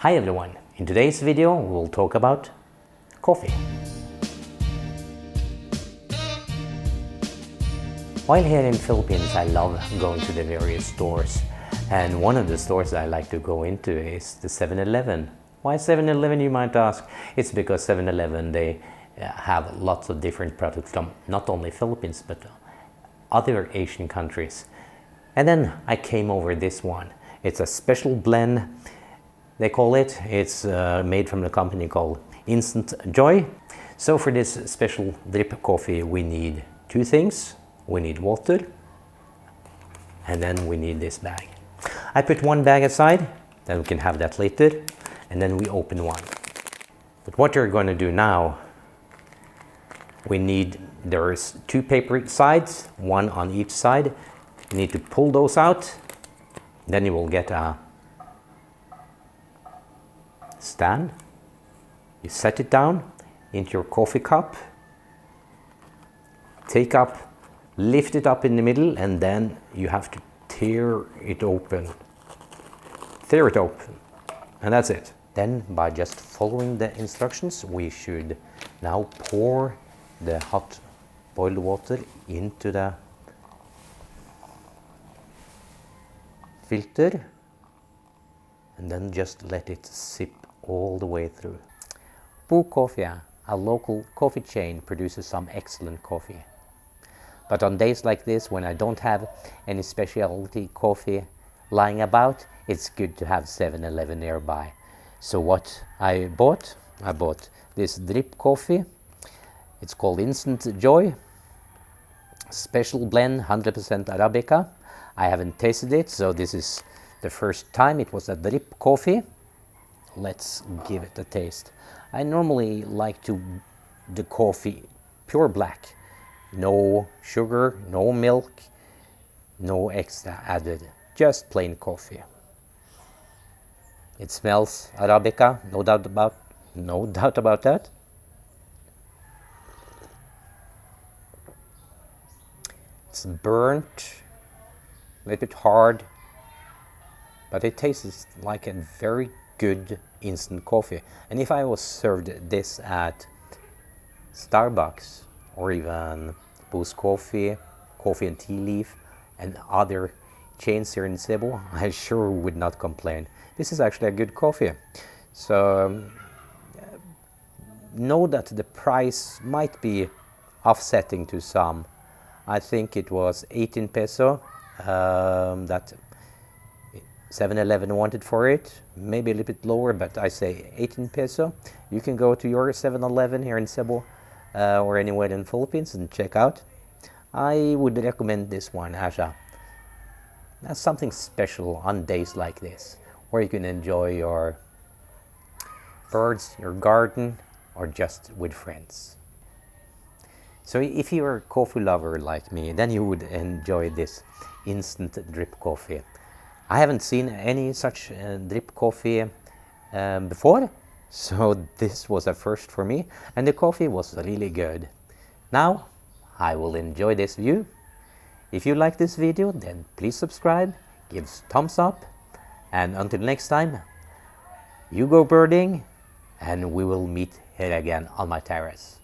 Hi everyone, in today's video we'll talk about coffee. While here in Philippines I love going to the various stores, and one of the stores I like to go into is the 7-Eleven. Why 7-Eleven, you might ask? It's because 7-Eleven they have lots of different products from not only Philippines but other Asian countries. And then I came over this one. It's a special blend, they call it. It's made from a company called Instant Joy. So for this special drip coffee we need two things. We need water and then we need this bag. I put one bag aside, then we can have that later, and then we open one. But what you're going to do now, there's two paper sides, one on each side. You need to pull those out, then you will get a stand. You set it down into your coffee cup, lift it up in the middle, and then you have to tear it open, and that's it. Then by just following the instructions we should now pour the hot boiled water into the filter and then just let it sip all the way through. BULBUL Coffee, a local coffee chain, produces some excellent coffee. But on days like this, when I don't have any specialty coffee lying about, it's good to have 7-Eleven nearby. So what I bought this drip coffee. It's called Instant Joy, special blend, 100% Arabica. I haven't tasted it, so this is the first time. It was a drip coffee. Let's give it a taste. I normally like the coffee pure black. No sugar, no milk, no extra added, just plain coffee. It smells Arabica, no doubt about that. It's burnt, a little bit hard, but it tastes like a very good instant coffee. And if I was served this at Starbucks or even Boost Coffee, Coffee and Tea Leaf, and other chains here in Cebu, I sure would not complain. This is actually a good coffee. So know that the price might be offsetting to some. I think it was 18 peso that 7-Eleven wanted for it, maybe a little bit lower, but I say 18 peso. You can go to your 7-Eleven here in Cebu or anywhere in the Philippines and check out. I would recommend this one as something special on days like this, where you can enjoy your birds, your garden, or just with friends. So if you're a coffee lover like me, then you would enjoy this instant drip coffee. I haven't seen any such drip coffee before, so this was a first for me, and the coffee was really good. Now I will enjoy this view. If you like this video, then please subscribe, give thumbs up, and until next time, you go birding, and we will meet here again on my terrace.